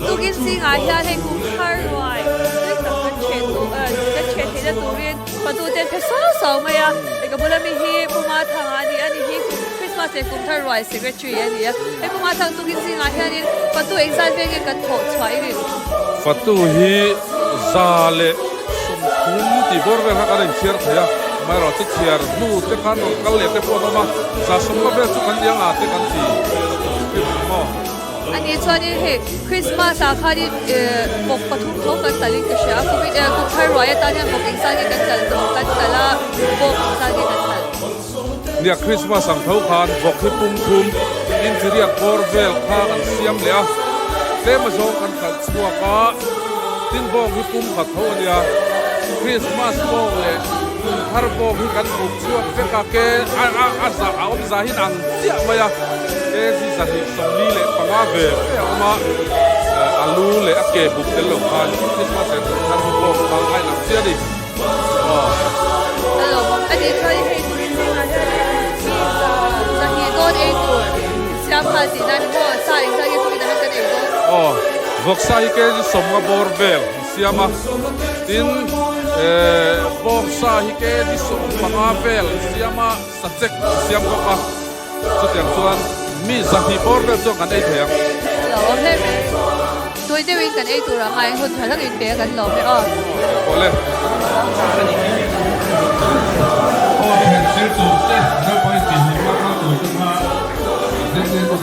Tugin si nga hiyan ay kung karway. Cái chuyện thì tụi viên và tụi tên phải số mày à thì cái bữa mi hi puma thằng anh hi Christmas thì cũng thay rồi secretary anh hi puma thằng tụi cái gì ngay anh và tụi exam về cái thổ xoay đi và tụi hi ra lệ sum khung thì bor về các anh chia thấy à mai rồi tích chia nu cái khăn nó cái lệ cái phone mà ra sum cái về chụp anh yang à cái anh thì anh ấy cho nên hệ Christmas à khai đi một bát thuốc thấu cái tali cái gì à cũng thay rồi ta nên một exam cái cái tala một exam cái cái nia Christmas ang thau khan vok hi pum thum in thiria bor vel kha an siam le a te ma zo kan kal chua ka tin bok hi pum kha thau ania Christmas bok le har bok hi kan buk chua pe ka ke a za a om za hin ang tia maya e si za hi som li le panga ve e oma alu le a ke buk tel lo khan Christmas e kan bok ka ai na tia di hello anh ấy cho nên hệ Don Eitur, siapa sih dan kau saya saya itu kita nak itu. Oh, voksa hike somma borvel, siapa tin voksa hike di somma vel, siapa sacek siapa kah? Setiap tuan mi zahi borvel tu kan itu yang. Lalu ni, tu itu yang kan itu orang yang pun harus invest kan lalu ni. Boleh. Oh, hasil tu teh, kau boleh pilih mana tu cuma. Then go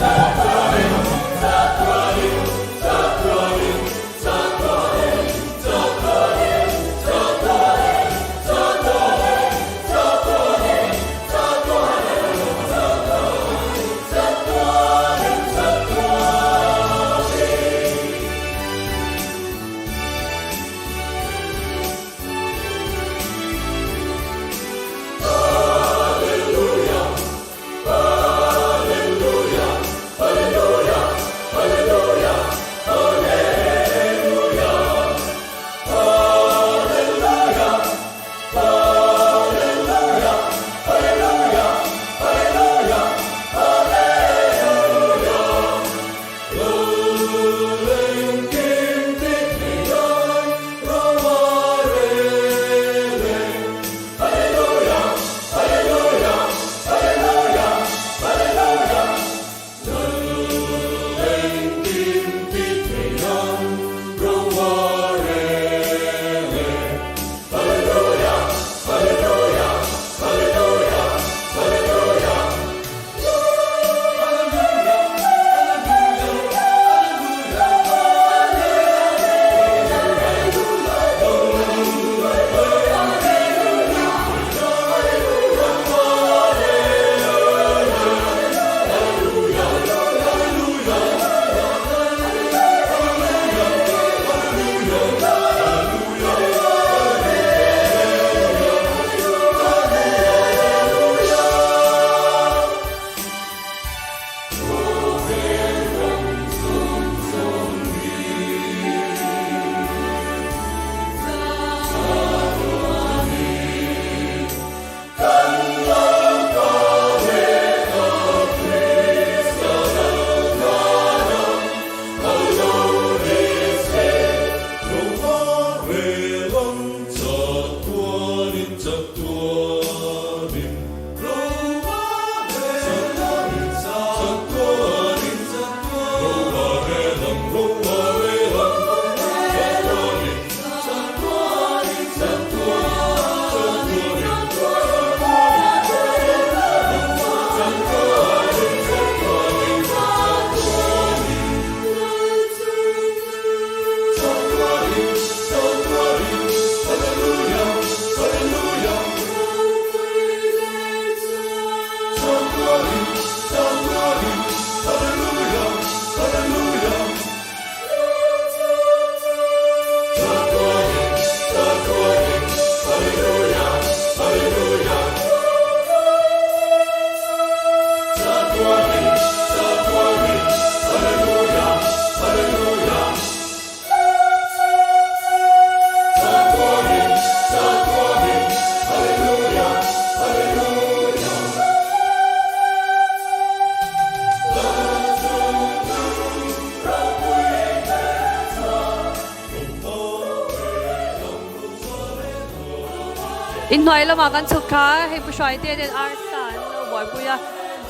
in noi la makan chukha he pu shoi te den ar san lo boy puya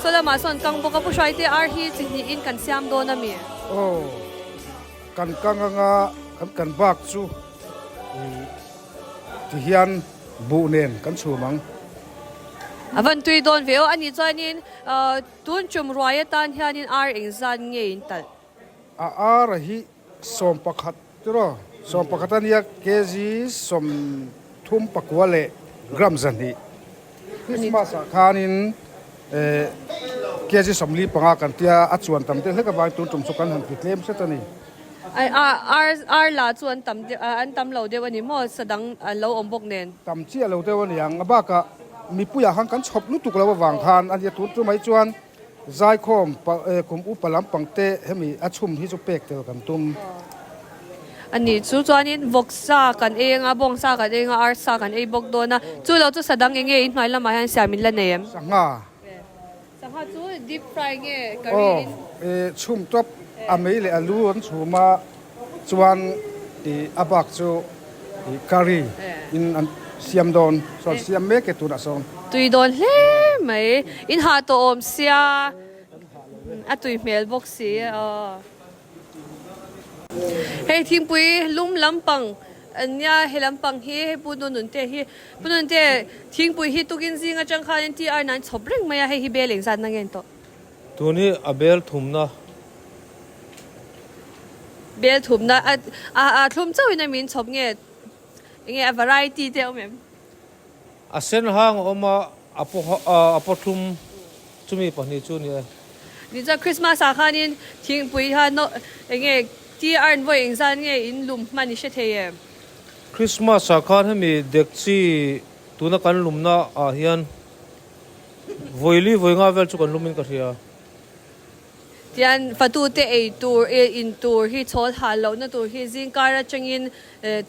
so la ma son kang boka pu shoi te ar hi chi ni in kan siam do na mi oh kan kanga kan bak chu ti hian bu nen kan chu mang avan tui don veo ani chanin tun chum roya tan hianin ar eng zan nge in tal ar hi som pakhat tro som pakhatan ya kg som thum pakwale gram zan hi Christmas khanin kg somli panga kan tia achuan tamte hleka vai tun tum chukan han pitlem setani ai ar la chuan tam an tam lo de wani mo sadang lo ombok nen tam chi lo te wan yang abaka mi puya hang kan chhop lu tuk lawa wang khan an ya tun tu mai chuan zai khom kum u palam pangte hemi achum hi chu pek tel kan tumอันนี้จู่จวนนี้วกซากันเองอ่ะบงซากันเองอ่ะอาร์ซากันเองบกโดนนะจู่เราจะสดังเองอินหมายละหมายให้เสียมิลละเนียม สังหา สังหาจู่ดิฟฟรายเงี้ยกะ โอ้ รีน ชุมตบอเมริอลูนชูมาชวนที่อาบักจูที่คารีอินอันเสียมโดนส่วนเสียมเมกตุนะส่ง ตุยโดนเล่ไหมอินหาตัวอมเสียอ่ะตุยเมลบกสีเฮ้ยทีมปุยลุ่มลำปังอันเนี้ยเฮลำปังเฮ้ปูนนุนเตะเฮ้ปูนนุนเตะทีมปุยเฮ้ตุกินซิงอ่ะจังคันที่อันนั้นชอบเร่งมาเฮ้เบลเองสันนั่งเงินโต ตัวนี้อเบลถุมนะ เบลถุมนะถุมเจ้าอยู่ในมินชอบเงี้ยเงี้ยวาไรตี้เดียวมั้ย อาเซนห้างออกมาอปถุมจุมีปนิจุนี่ นี่จะคริสต์มาสอาคานินทิ้งปุยฮะเนาะเงี้ยที่อันว่าเองสันเงี้ยอินลุมมันนี่เชเทีย คริสต์มาสอาคารให้มีเด็กที่ตัวนักการลุมนะเฮียนวัยลีวัยงาเวลจุกันลุมินกันเฮีย ที่อันฟัตูเตะตัวอินตัวที่ชดหาเราเนาะตัวที่จิงการะจังอิน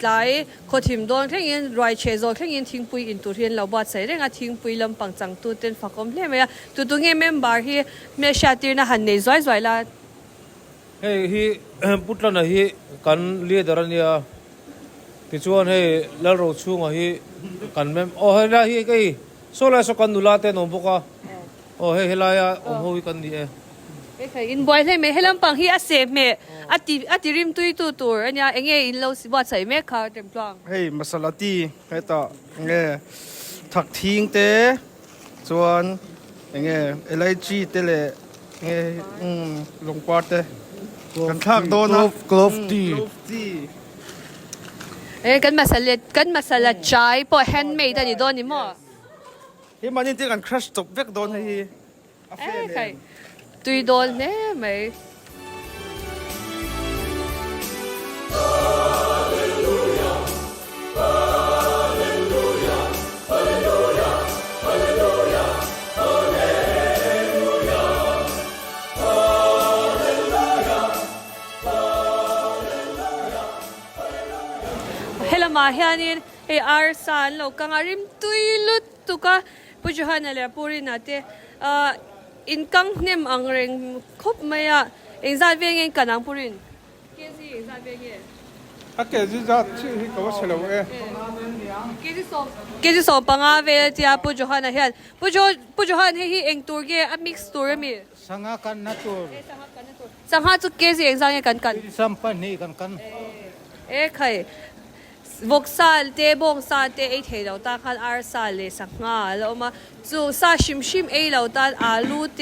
หลายคนทีมโดนแข่งอินรอยเชโซแข่งอินทิ้งปุยอินตัวที่เราบาดใส่เรื่องทิ้งปุยลำปังจังตัวเต้นฝักอมเล่ไหมอะตัวเงี้ยเมมบาร์ที่เมื่อชาติน่ะหันในซอยละ เฮ้ยฮีพุทธนะฮีกันเลียดรันยาที่ชวนให้แล้วเราช่วงฮีกันเมมโอ้เฮ้ยละฮีก็โซลาสกันดูลาเต้นอมบุกะโอ้เฮ้ยลายอมหูกันดีเอ้ยอินบอยเลยไหมให้ลำปังที่อาเซมเมอติริมตุยตัวอันนี้เองอินเราสิบาดใส่เมฆค่ะเต็มกลาง เฮ้ยมาสลัดตีให้ต่อเงี้ยถักทิ้งเตะส่วนเงี้ยเอลไอจีเตะเลยเงี้ยลงปอดเตะกันทักโดนนะกลฟตี เอ้ยกันมาสลัดใจพอแฮนด์เมดอันนี้โดนนี่มั้ง เฮ้ยมันนี่ที่กันครัชตบเวกโดนให้ เอ้ยใครตุยโดนเนี่ยไหมมาเฮียนี่เออาร์ซันเรากังอาริมตุยลุดตุกะปุจหันอะไรปูรินาเตอินกังเนมอังเรงคบไม่อะเองซาเวียงเองกันอังปูรินเกซี่เองซาเวียงเองอะเกจิจัดชื่อเขาว่าเฉลวเกจิสอบปังอาเวลที่อาปุจหันเฮียปุจหันให้เองตัวเกอมิกซ์ตัวมีสังหากันนะตัวสังหาจุกเกซี่เองซาเองกันสัมปันนี่กันใครวกซาเตบงซาเตเอเทเราตาคันอาร์ซาเลสังงาแล้วมาจูซาชิมเอเราตาอาลูเต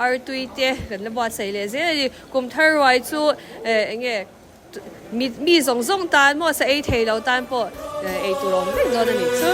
อาร์ตุยเตกันแล้วบอดใส่เลยเสียกุมทารไว้จูเงี้ยมีส่งตานมั่วซาเอเทเราตานปอเอตุลงไม่โดนนี่จู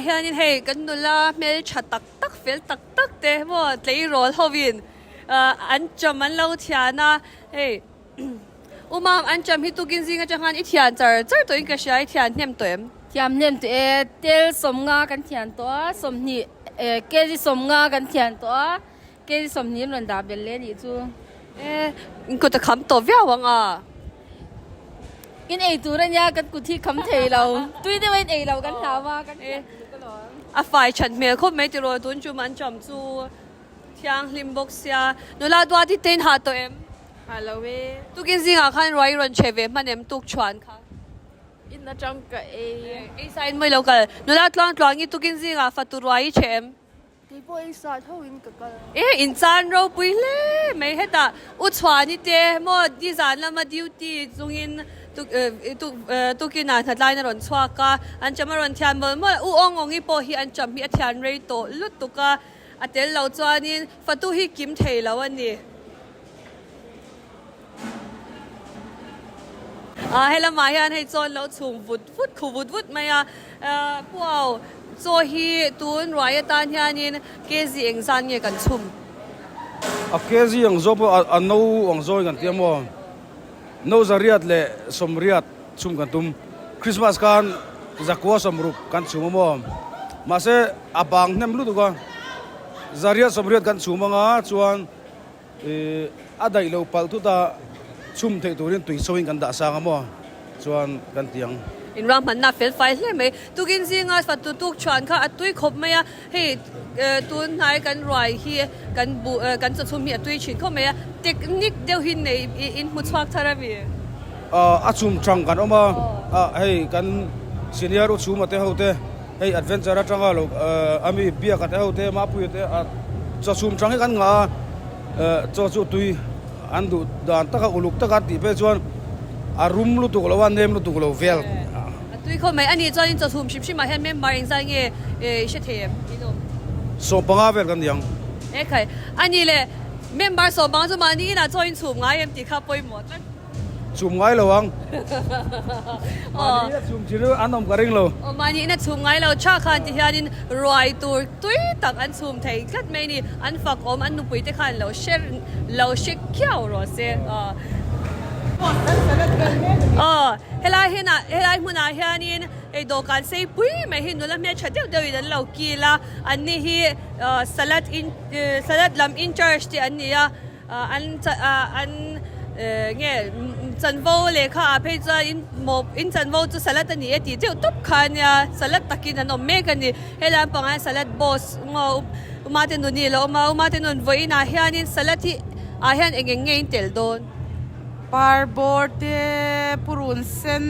เฮียนี่เฮ้กันนุลาเมลชัดตักเฟลตักเตะหมดเลยรอทวินอันจำมันเราเทียนะเฮ้อุมาอันจำฮิตุกินซิงจังหันอีเทียนจัดตัวอิงก็ใช้เทียนเนียมตัวเอ็ม เทียมเนียมตัวเตลสมงากันเทียนตัวสมนี่เกจิสมงากันเทียนตัวเกจิสมนี่มันดาเบลเลนี่จูอิงก็จะคำตัวเวียวังกินตัวนั่นยากันกูที่คำเทเราตุ้ยได้ไว้เรากันถามว่ากันฝ่ายฉันเมียคบไม่ติโรตุนจูมันจำจูเทียงลิมบกเสียนุลาตัวที่เต้นหาตัวเอ็มฮัลโหลเวตุกินซิงคันไรรอนเชเวมันเอ็มตุกชวนค่ะอินนาจังกะไอไซน์ไม่เล่ากันนุลาตลองอีตุกินซิงฟัตุรายเชมที่พวกอิสระเท่าอินกับกันอินจานเราปุยเล่ไม่เห็นแต่อุชวานิเตหมดดิจานละมาดิวตี้จงอินตุกินทัดไลน์นรอนสวากาอันจะมารอนเทียนเมื่อองอีโปฮีอันจำฮีเทียนเรย์โตลุตุกาอันเดลเราจวนินฟัตุฮีกิมเทลวันนี้ให้ละมาเฮียนให้จนเราชุ่มวุดคูวุดไหมพวกโซฮีตูนรอยตานเฮียนินเกจิเองซันเงกันชุ่มเกจิอย่างโซ่อันนู้อังโซ่กันเทียมว่าโนซาเรียดเล่สมเรียดชุ่มกันตุ้มคริสต์มาสกันจักว่าสมรุปกันชุ่มมั่วมาเสอบังเนี่ยมรู้ตัวกันซาเรียดสมเรียดกันชุ่มมั้งชวนได้เราพัลทุตาชุ่มเทตัวนี้ตุยโซอินกันด่าสางมั่วชวนกันเตียงอินรามมันน่าเฟลไฟเลยไหมตุกินซิงฟัตุตุกชวนค่ะตุยคบไหมเฮ้ตุนไหนกันรอยเฮียกันจะชุ่มเฮียตุยชินเขาไหมเทคนิคเดียวหินในอินมุสวักทาราบีชุ่มจังกันออกมาเฮ้กันซีเนียร์ชุ่มมาเตะเขาเตะเฮ้แอดเวนเจอร์จังกันลูกมีเบียกันเตะเขาเตะมาปุยเตะจะชุ่มจังให้กันงาจะจุดตุยอันดูด่านตะกักอุลุกตะกัดตีไปชวนรุมลุตุกลวันเนมลุตุกลเวลตุยเขาไหมอันนี้จอนินจะชุ่มชิมมาเห็นเมมบาริงซังเงี้ยเชเทียมส่งปังอาเวลกันยังเคอันนี้เลยเมมบาร์ส่งปังจะมานี่นะจอนินชุ่มง่ายตีข้าป่วยหมดชุ่มง่ายระวังชุ่มชิลอันนอมกระริ่งเลยมานี่นะชุ่มง่ายเราชาคันที่เฮียนินรอยตัวตุยตักอันชุ่มไทยกัดไม่นี่อันฝักอันนุปุยที่ขันเราเช็คเขี้ยวรอเสียเฮลายมุนาเฮียนินไอโดกันเซปุยไม่เห็นนู่นละเมียชัดเดียวดันเรากีละอันนี้ฮีสลัดลำอินชาร์จที่อันนี้อันเงี้ยจันโวเลยค่ะเพื่อจะอินจันโวจะสลัดอันนี้ที่เจ้าทุกขันเนี่ยสลัดตะกินอันนเมกันนี่เฮลายปังไอสลัดบอสมาเตนุนี่แล้วมาเตนุนวัยน่าเฮียนินสลัดที่อาเฮียนเองเงี้ยเตลโดนปาร์บอร์เตปูรุนเซน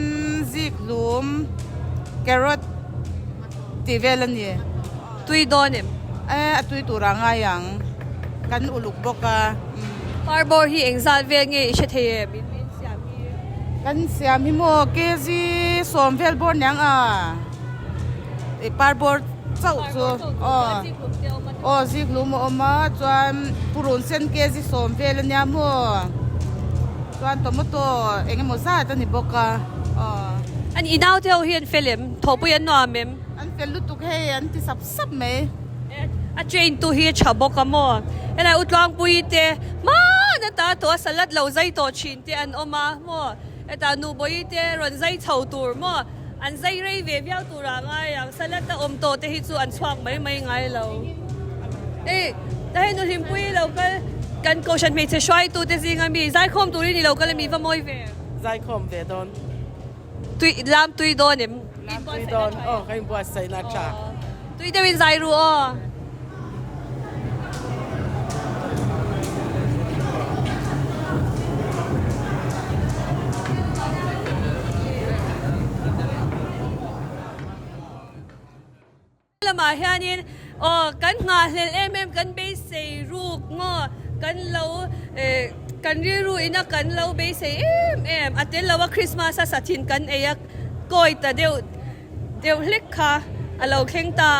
ซิกลูมแครอทตีเวลันเย่ตุยโดนตุยตุรังไงยังกันอุลุกบกะปาร์บอร์ฮีเองซาเวงเงี้ยเฉยบินเสียมีกันเสียมีโมเกจิสมเวลบอร์ยังปาร์บอร์เจ้าจูซิกลูมมาจวนปูรุนเซนเกจิสมเวลันยาโมตอนตัวมุตัวเองหมดซาตอนนี้บอกอันอีน่าเที่ยวเฮียนฟิล์มทบยันนัวมิมอันเป็นลุตุกเฮียนที่สับไหมอันเจนตัวเฮียชับบอกกันมั้งเฮ้ยอุดลองปุยเตะมานั่นตาตัวสลัดเราใจตัวชินเตะอันออกมามั้งเฮ้ยตาหนูปุยเตะรอนใจเท่าตัวมั้งอันใจเรียบเรียบตัวร่างไงอย่างสลัดแต่อมโตเตะฮิจูอันสว่างไม่ไงเราแต่ให้หนูทิมปุยเราก็กันโกชันไม่จะช่วยตัวเด็กสิงห์มีใจคมตัวนี้เราก็เลยมีว่าไม่เวใจคมเวดอนตุยลามตุยโดนเนี่ยลามตุยโดนใครบัวใส่นาชาตุยเดวินใจรู้ละมาเฮียนินกันงาเล่นกันไปเสียรูกงอกันเรากันเรียรู้อินะกันเราไปเสียอันเดียวเราว่าคริสต์มาสสัตย์กันก้อยแต่เดี๋ยวเล็กค่ะเราเข่งตา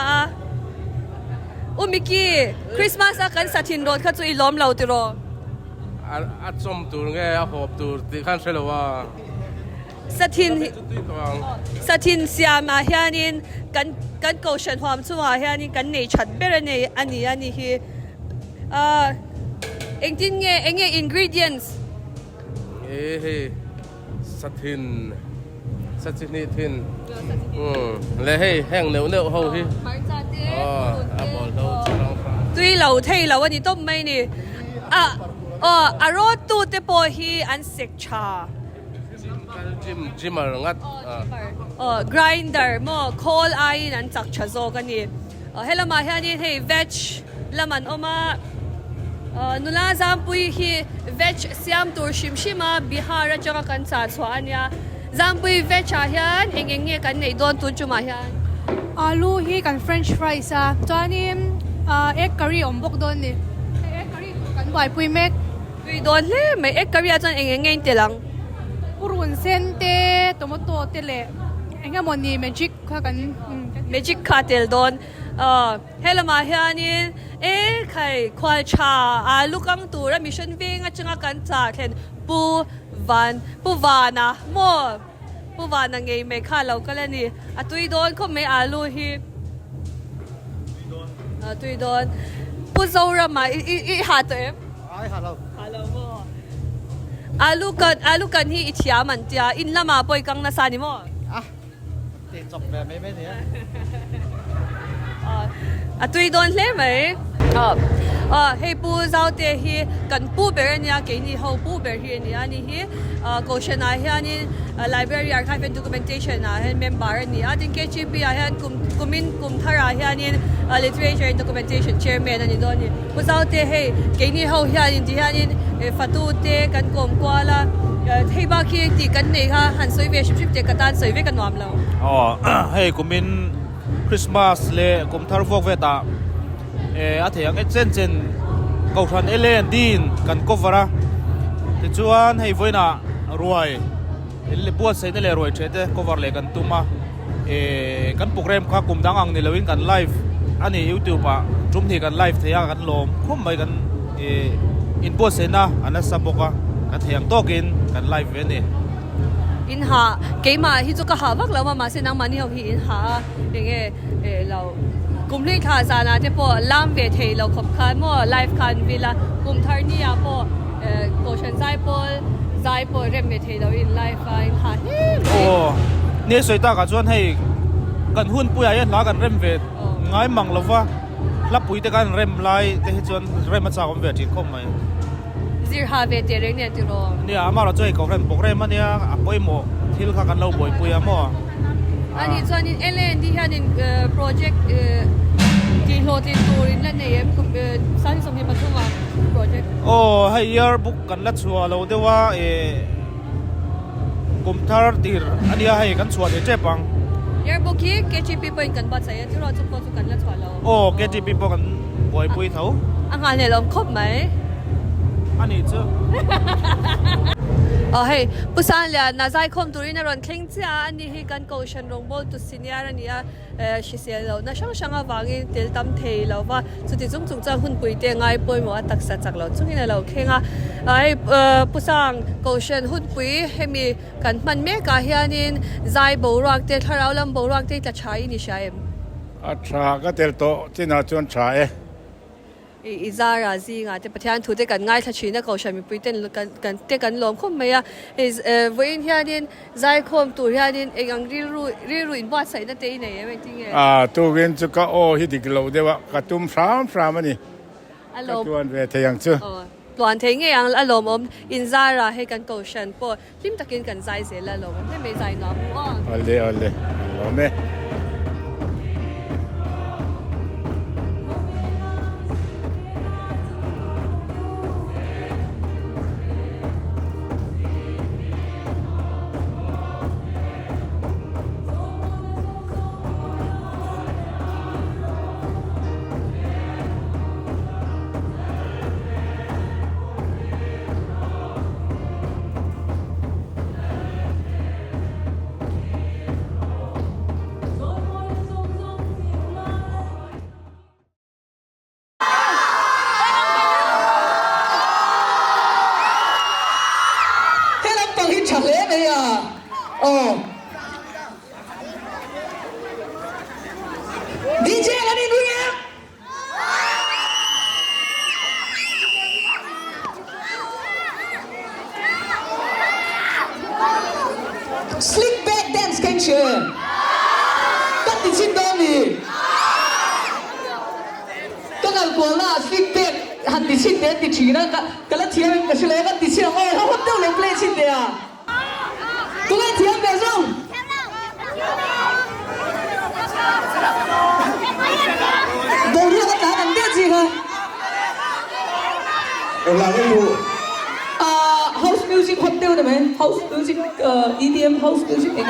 มิกี้คริสต์มาสกันสัตย์รถเขาจะอีล้อมเราติรออัดสมตูนไงหอบตูที่ขั้นเชลว่า สถิน จุดที่กลาง สถินเสียมาเฮียนินกันโกชันความชัวเฮียนินกันในชัดเบรเนอันนี้ฮีเอ็งจินเงเอ็งingredients เฮ้สถินนี่ทินและให้แห้งเหนียวเขาที่บอกเราจะลองฟัง ตุยเหล่าไทยเหล่าวันนี้ต้มไม่นี่อารมณ์ตูเตปอฮีอันเซ็กชาจิมอะไรงัดgrinder โม่ coal ไอ้นั่นจักชะโซกันนี่เฮลมาเฮียนี่ให้ veg ละมันออกมานุลาจามปุยฮี veg เสียมตัวชิมบิฮาร์จักกันซาสวานยาจามปุย veg อาเฮียนเองกันในโดนตุนจุมาเฮียน อาลูฮีกันเฟรนช์ฟรายส์อ่ะตอนนี้เอ็กกะรี่อมบกโดนนี่เอ็กกะรี่กันบ่อยปุยเม็ด ตุยโดนเลยไม่เอ็กกะเรียจนเองเตลัง ปุรุนเซนเตตัวมตัวเตเล่เอ็งก็มันนี่เมจิกค่ะกัน Magic Cartel โดนเฮลมาเฮียนี่ใครควาชาลูกกังตัวมิชชั่นวิ่งจังกันจากเห็นปูวานะโมปูวานะไงไม่ข้าเราก็เลยนี่ตุยโดนเขาไม่อาลูฮีตุยโดนปูโซรามาหาตัวเอง Ay, hello. ฮัลโหลโมอาลูกันที่อิจฉามันจ้าอินละมาปอยกังนาซานิโม Ah, thì chọc về mấy thế. ตุยโดนเล่ไหมให้ปูเจ้าเตะฮีกันปูเบอร์เนี่ยกินนี่เขาปูเบอร์ฮีเนี่ยนี่ฮีก็ชนะเฮียนี่ library archive and documentation นะเห็น member นี่ดิน KGB เห็นกุมทาราเฮียนี่ literature and documentation chairman นี่โดนนี่ปูเจ้าเตะให้กินนี่เขาเฮียนี่ที่เฮียนี่ฟัตูเตะกันกลมกว่าละให้บางทีตีกันนี่ค่ะหันสวยเวชิบเตะกันตันสวยเวกันนวมเรา อ๋อให้กุมินคริสต์มาสเลยกุมทาร์ฟอกเวตาอาเทียงเจนเขาทันเอเลนดีนกันกอฟระที่ชวนให้ไว้น่ะรวยเลยปวดเส้นเลยรวยเฉยๆกอฟร์เลยกันตุ้มากันโปรแกรมข้ากุมดังอังนี่เราวิ่งกันไลฟ์อันนี้ยูทูบอ่ะจุ่มที่กันไลฟ์เทียกันลมคุ้มไปกันอินปวดเส้นนะอันนั้นสับปะกันเทียงโตกินกันไลฟ์เว้นนี่อินหาเกี่ยมาที่จุกหาวักแล้วมาเส้นนังมันนี่เขาอินหาอย่างเงี้ยเรากลุ่มนี้ขาซานาที่พอลามเวทีเราขบคันมั่วไลฟ์คันเวลากลุ่มทาร์นี่อ่ะพอโกชันใจพอเริ่มเวทีเราอินไลฟ์อินหาโอ้เนี่ยสวยตากันชวนให้กันหุ่นปุยยันลากันเริ่มเวทง่ายมังแล้วว่ารับปุยแต่กันเริ่มไล่แต่ชวนเริ่มมาจากกันเวทีเข้ามาซีร์ฮาเวทีเรื่องเนี่ยที่เราเนี่ยอามาเราช่วยเขาเริ่มโปรแกรมมันเนี่ยปุยหมดที่เรากันเราปุยมั่วอันนี้ส่วนนี้เอเลนที่เห็นโปรเจกต์ที่โหลดตัวนั่นเองสร้างสมบูรณ์มาทั่วโปรเจกต์โอ้ให้ยาร์บุกกันลัดชัวเราเดี๋ยวว่ากุมทาร์ตีร์อันนี้ให้กันชัวเดี๋ยวเจ็บปังยาร์บุกี้เกจิปีเป็นกันบัดใส่ที่เราจะพูดกันลัดชัวเราโอ้เกจิปีเป็นกันปุยเท่าอันนี้เราครบไหมอันนี้เจ้าเฮ้ยผู้สานเลยน่าจะคอมตัวนี้นะรอนคลิงจ้าอันนี้ให้กันโกชันรงบอลตุสินียร์นี่ชิเซียเราน่าช่างวางเงินเตลตั้มเทเราว่าสุดที่จุงจ้าหุ่นปุยเตง่ายปุยหมดตักษะจากเราจุงนี่เราเข่งผู้สานโกชันหุ่นปุยให้มีกันมันเมกาเฮียนินใจโบรักเตลทาราลำโบรักเตลจะใช้นี่ใช่อัตราก็เตลโตที่น่าชวนใช้อีซาราซีงาแต่ประเทศทุเรศกันง่ายถ้าชีนักเขาใช้มีปุยเต้นกันเต้กันลมคมไหมอ่ะวันนี้ดินใจคมตัวดินเองรีรู้อินบัดใส่นั่นเต้ไหนไม่จริงไงตัวเวนจุกโอฮิดิกโลเดวะกระตุ้มฟรามมันนี่อารมณ์ตัวเวทยังชื่อตัวอันเทียงยังอารมณ์อินซาราให้กันโกชันพอทิมตะกินกันใจเสียแล้วลมไม่ใจน้องว่าเอาเลยโอเม DJ Lani Nuya. Slick back dance kan chưa? Các tình xin đón đi. Các bạn của là slick back hẳn tình xin đến tình chỉ đó các là thiam cái sự các tình xin ôi họ hấp đâu lấy play xin đấy à? Tụi anh thiam về không? Đồ đưa các bạn biết gì không? Là cái vụ House music hot tiêu này house music EDM house music này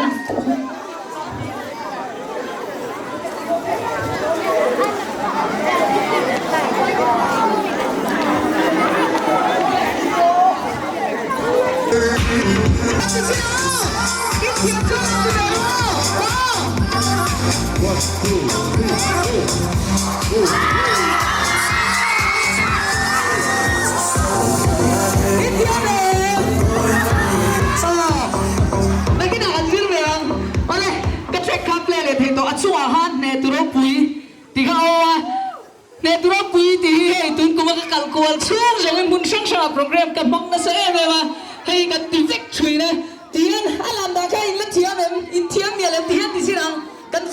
program kan mong na sa em mà hay kan tivet chui na tian alam da kai la tiam em in tiam ya lem tian ti sirang kan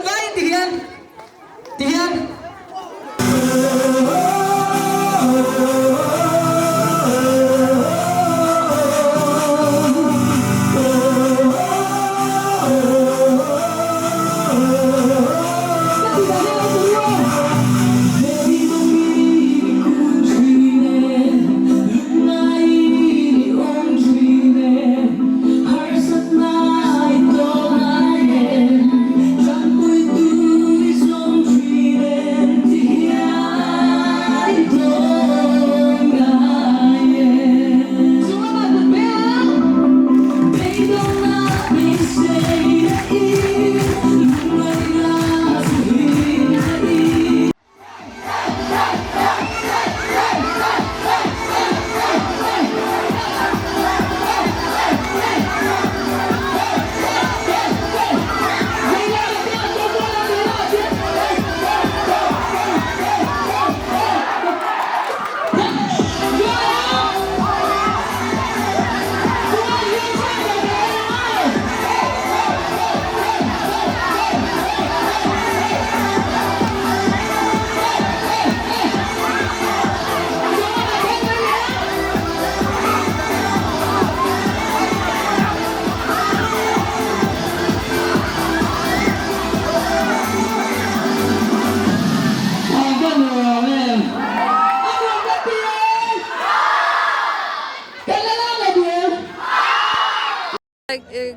vai tian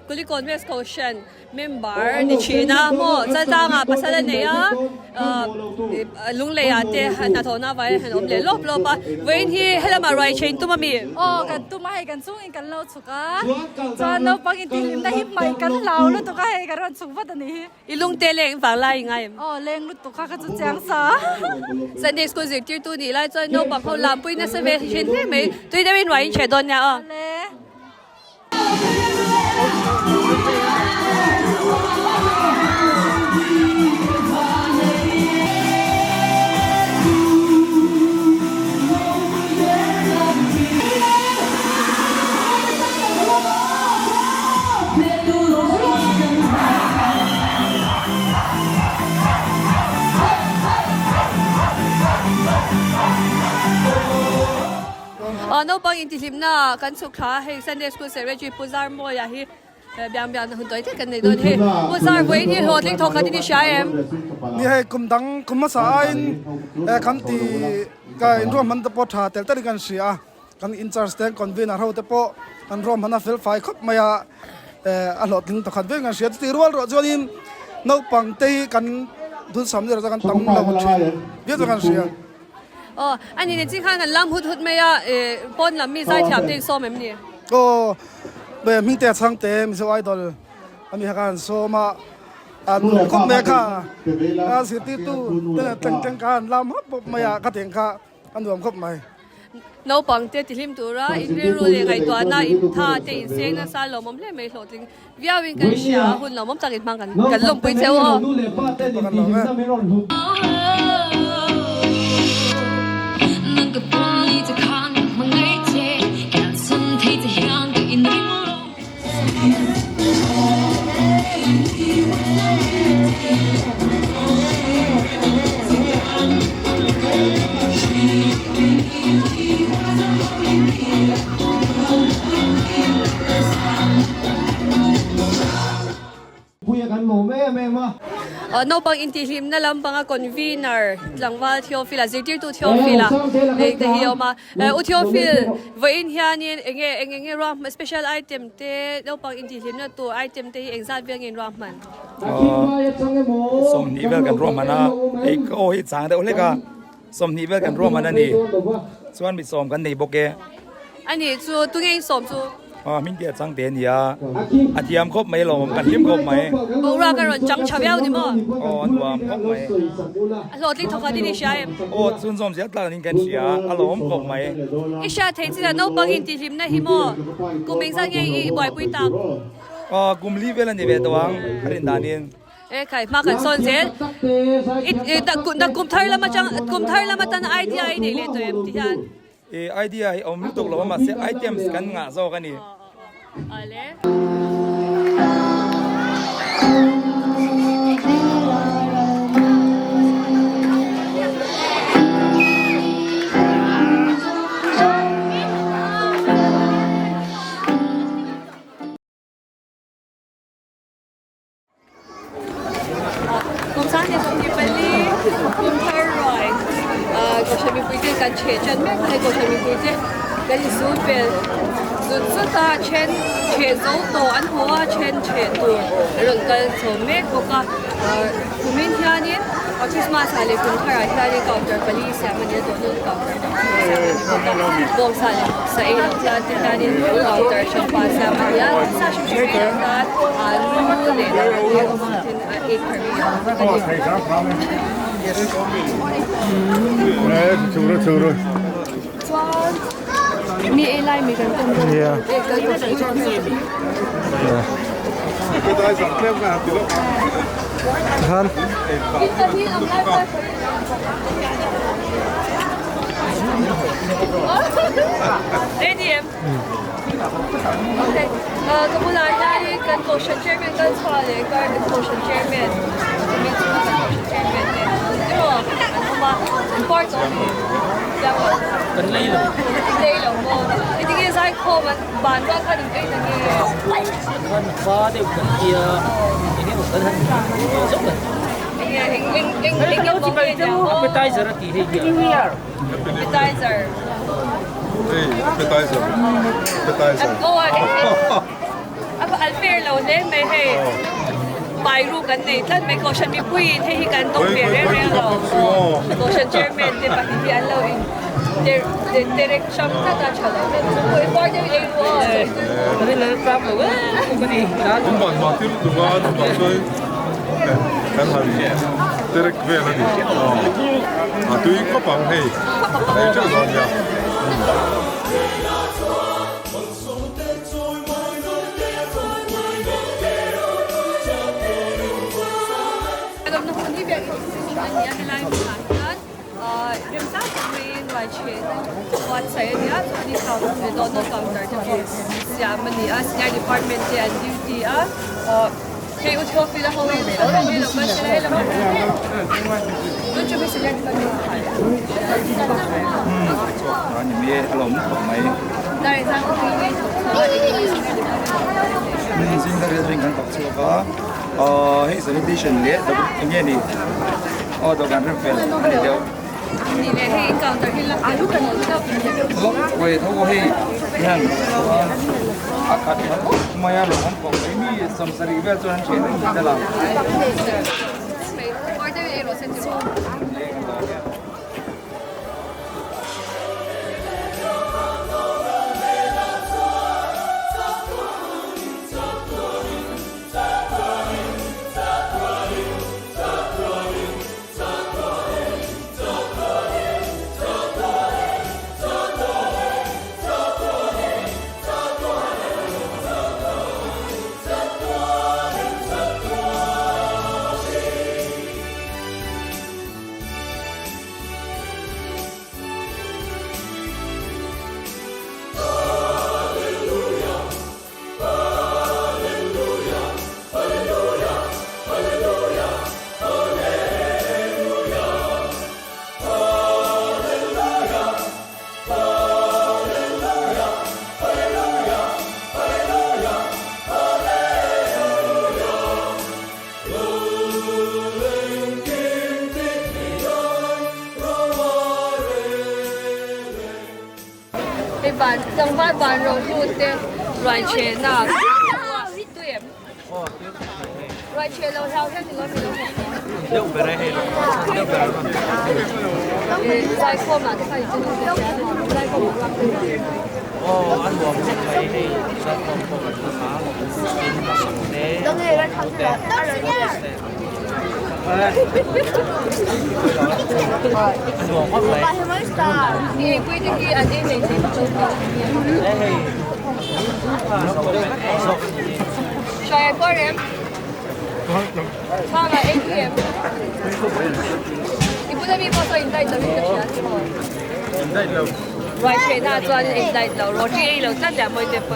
Kulikon West Coast member ni China mo za nga pasala niya lung le ate na thona vai hanom le lop lopa when he helama right chain tu mami kan tu mai kan sung in kan lo chuka chuan no pangin tilim na hi mai kan lau lu tu ka he kan ron chung wat ani ilung te leng wang lai ngai leng lu tu ka ka chu chang sa Sunday school zik tu ni lai chuan no pa phau lam pui na se ve hin he mai tui da win wai che don ya le no pang intilim na kan sukha he Sunday school se reji puzar mo ya hi biang hun doi te kan nei don he puzar wei ni hot ling thok kan ni shaem ni hai kum ma sa in kan ti ka in ro man ta po tha tel ta kan sia kan in charge ten convener ho te po kan ro man na fel fai khop maya a lot ling to khan ve kan sia ti rual ro jolim no pang te kan dun sam ni ra kan tam lo chin ye kan sia anh nhìn chị khang làm hút hút mấy pon làm mi sai thiam tiền so mấy nè bây mình tiền sang tiền mình sẽ idol anh mình hàng so mà không mấy cả sự ti tu tên tên cả làm hấp mấy cái tiền cả anh làm không mấy no pang te tilim tura in ri ru le ngai to na in tha te in seng na sa lo mom le mai hlo ting viawin kan sia hun lo mom tangin mang kan lom pui cheu o no pang intihlim na lang pang convener langwal Theophila zirtir tu Theophila te hioma u Theophil voin hianin enge ram special item te no pang intihlim na tu item te exat viang in ram man som ni vel kan rom mana ei ko hi chang de ole ka som ni vel kan rom mana ni chuan mi som kan nei boke ani chu tu ngei som chu min dia chang den ya atiam khop mai lom kan him khop mai ora ka ron chang chabiao ni mo nuam khop mai lo tling thoka di ni shaim chun som sia tla ning kan sia alom khop mai isha thei chi no pang intihlim na hi mo kumeng sang nge i boy pui tak kumli vel ani ve tawang arin danin kai ma kan son zel da kum thar lama tan idea ai nei le to em ti han idea ai om tok lo ma se items kan nga zo kan ni ale kung saan yung pali yung thyroid ko siya may pwede kan chechen may kaya ko siya may pwede kaya supel suta chen che zo to an hoa chen che to ron ka so me ko ka kumin hianin Christmas hali kung kaya hianin counter pali siya man yun doon counter bong sa ilaw plan hianin counter siya pa siya man yan sa siya siya that nule na yung mountain acre mi elai mi kan kon Han ADM okay kemulan dari kan Goshen Chairman kan Swale kan Goshen Chairman kami semua kan Goshen Chairman itu apa part of kan Leilong mo hindi kaya sa ko ban ba ka din kayo naging kan ba de kan kia ini bukan jom appetizer ti he here appetizer appetizer oh apa alfair lo ne may hey bài ruกันในท่านไม่ก็ฉันมีคุยที่กันต้องเปลี่ยนเรื่องเราก็ฉัน chairman ที่ปฏิบัติเราเองdirection ถ้าจะเฉลยเป็นคุยพอจะเองว่าแต่เรื่องครับว่าคุณดีนะ Kumban matil dugaan masoy kan hal direct ve la ni atui ko pang hei ai cha don ya Agam na kung ibig ang yan lang kan rim sa green white shade what say niya so ni sa do counter to siya man niya siya department and duty kay utho pila ho ni so ni lo ba sila lang doon siya may sila ani mi alom khop mai dari sa ko ni min sing da ring kan tok chu ka hey sanitation le nge ni do kan refel ani deu ni le hey counter hin lang alu kan lo we tho ko hey yan akat maya lo hom ko mi sam sari be chuan chen ni da la order a rosen 一般正版版肉兔的软切那，对，软切肉条像你那边六百来黑了，600了。在过嘛，看已经在过嘛。哦，安我们可以在过过个土法，等你来看这个，当然你规定你安尼每天做吗？小一个人，差了ATM。你不在咪包所以在这里的是吗？在楼。外切那专在楼，我这一楼真係冇得分。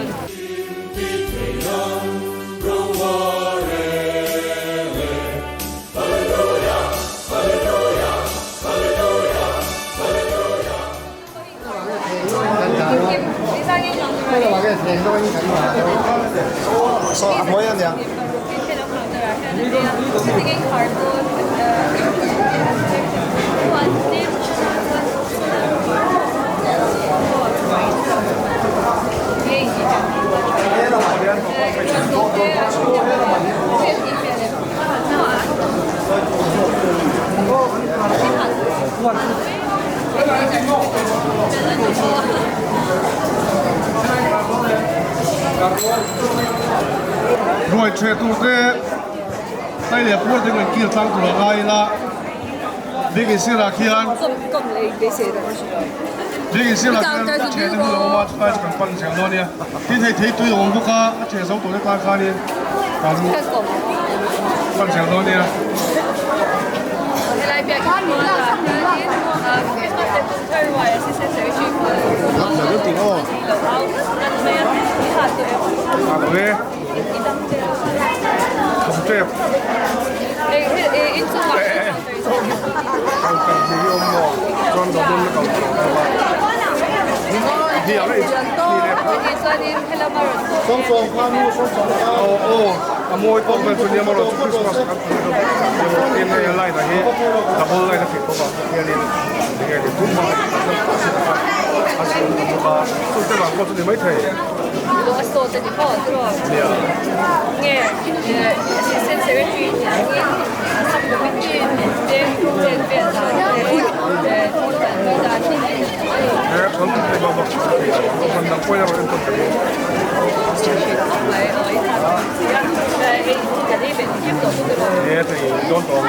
rồi chơi tu thế tay để buat dengan kil tang tu lagai la degi sira kian degi sira kian chơi tu lo ma fast kan pan chang lo nia tin thấy tu yong buka chơi sau tu le ta kha ni kan pan chang lo nia来别看你了，Amoy po ba ito niya mo rin Christmas at yung na line na double line na tipo ba kaya din tumba as ba so te ba ko ni mai thai lo aso te ni po tro nge assistant secretary ni sab ko min de be sa kon te ba ba kon na ko ya ro ento te yeah te don't talk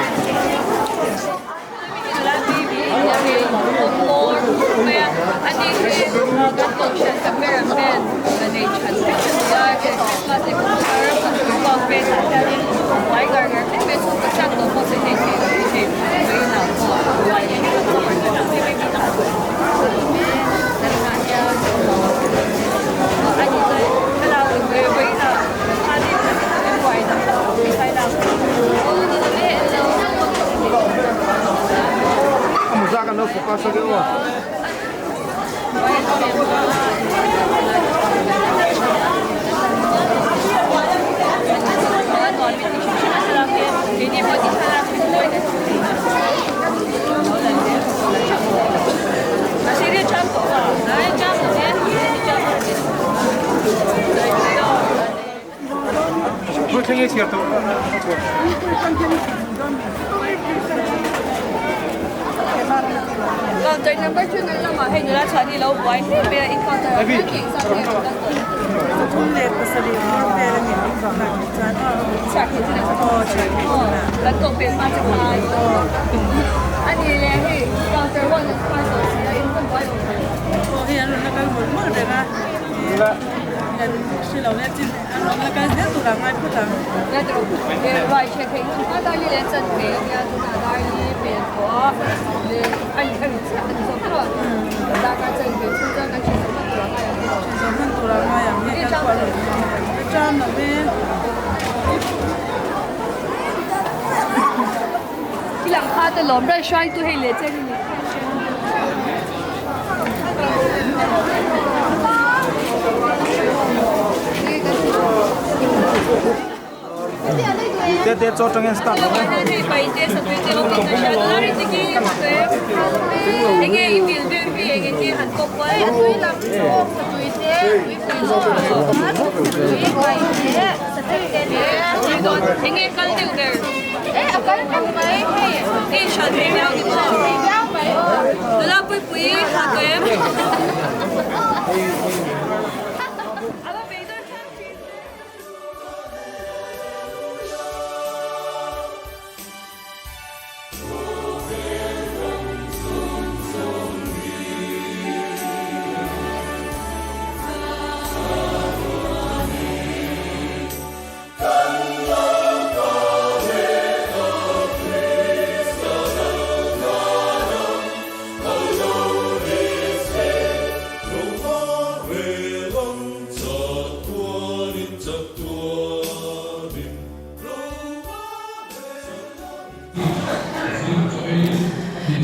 Kamu no fokus lagi oh. Bertanya siapa? Còn tới number 2 này là mà hình như là chọn đi lâu quá thì bây giờ ít con tới cái kiện sao thì không lệ của sự việc về là những cái này chắc hiện tại là tổ biệt mà chắc là anh đi lên thì còn tới one is part of the income boy thì anh là cái muốn mở được à anh chỉ là cái chuyện anh là cái nhất là ngay cứ làm là được cái right check hình nó đang đi lên chân về nhà chúng ta đang đi biển của anh sao rồi đang cái chân về chúng ta cái chuyện mình tụi là ngay làm như cái quan cái trang là bên cái lăng hoa từ lốm ra xoay tôi hay lệ chân Te cho trong cái start rồi đấy. Bây giờ sẽ tôi sẽ làm cái gì đó thì cái cái email Cái gì hạnh phúc với Tôi làm tốt, tôi thế, tôi quay thế, Thì nghe con điều này. ở cái thằng mấy Đi sẵn thì nhau đi cho. nhau vậy Tôi là quý quý hạt của em.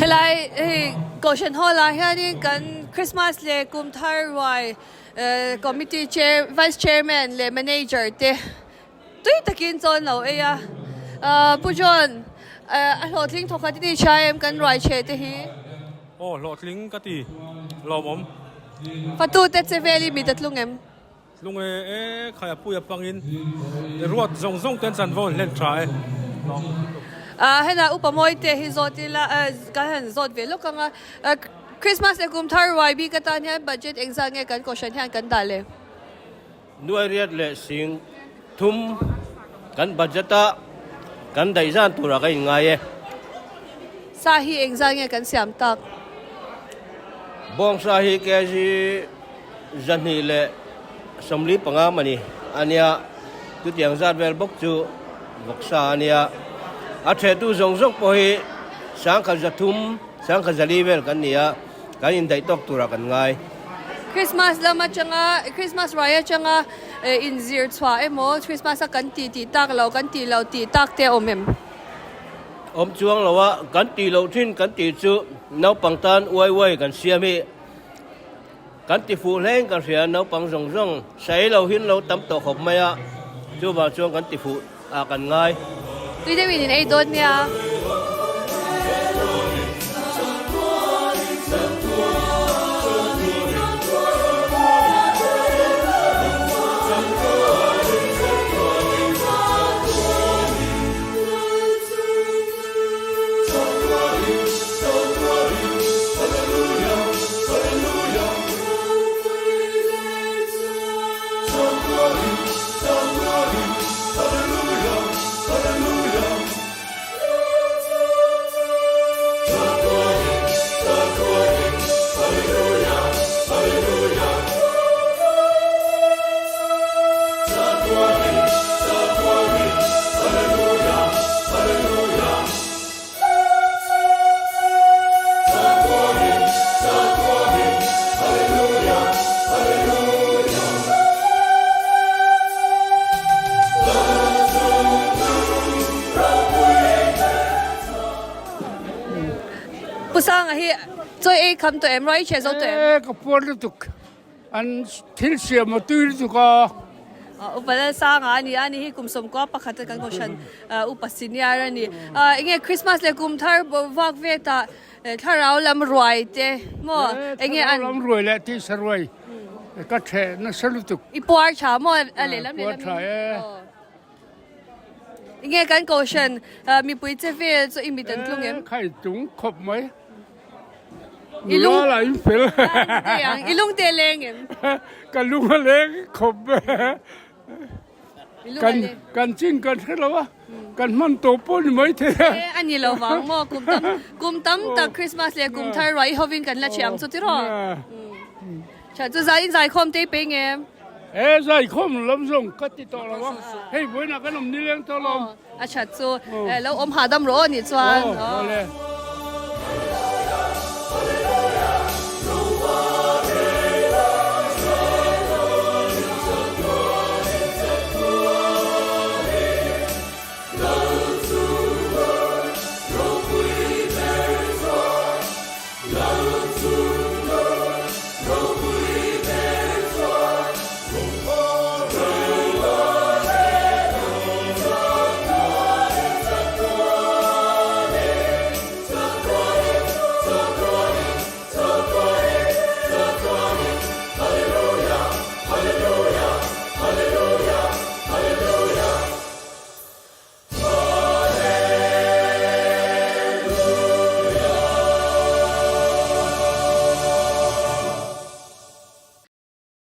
Helai Goshen Hall la hian kan Christmas le kum thar wai committee chair vice chairman le manager te tui takin chon lo e ya pujon a hlothling thoka ti chaim kan roi che te hi โอ้หลอดลิงก็ตีหลอม fatu te che veli mi tatlungem ลุงขยับปุยปังอินรวดซงเต้นสันวอนเล่นทราย hena upamoi te hi zotila kan han zot ve lokanga Christmas le kum thar wai bi ka tan hian budget exam nge kan question hian kan dale ด้วยเรียดและสิ่งทุ่มกันบัจจตะกันได้จานตัวละกันยังไง sa hi exam nge kan siam tak บองสาเหตุแก่ที่จันนี่แหละสมริปังอามันนี่อันเนี้ยตุเตียงจานเวลบกจูบกษาอันเนี้ยอาเทตุจงจงพอให้สังขจทุ่มสังขจลีเวลกันเนี่ยกันยินได้ตกตัวละกันไง Christmas lama changa Christmas raya changa in zir chwa emo Christmas kan ti tak lo kan ti lo ti tak te omem อมจวงเราว่ากันตีเราทิ้นกันตีจูนาวปังตานอวยกันเสียมีกันตีฟูแรงกันเสียนาวปังจงจงใส่เราหินเราตำตกขบไม่อะจูบาจวงกันตีฟูอากันง่าย tu de win in ei don nia pusang hi choi ei kham to em roi che zo to em ก็ปวดตุกอันทิ้งเสียมาตื้อตุก upala sang ani hi kum som ko pakhat kan ko shan upasinia ani inge Christmas le kum thar wak ve ta tharau lam roi te mo inge an ลำรวยแหละที่สรวยก็แท้นั่นสรุปตุก ipor cha mo ale lam le lam inge kan ko shan mi pui che ve so imitan tlungem ไข่จุงขบไหม ilung อะไรเฟล ilung te lengem กันลุงเล็กขบ ilung กัน ale กันจริงกันแค่ละวะกันมันโตปุ่นไหมเท่ อันนี้เราหวังมอกุมตั้มแต่คริสต์มาสเลยกุมไทยไรเขาวิ่งกันละเชียมสุดที่รอฉันจะใจใจคอมเตไปไง ใส่คมลำส่งก็ติดต่อละวะเฮ้ยบุญนักกันนมนี่เลี้ยงต่อลม อาชัดซูแล้วอมหาดำร้อนนี่จวน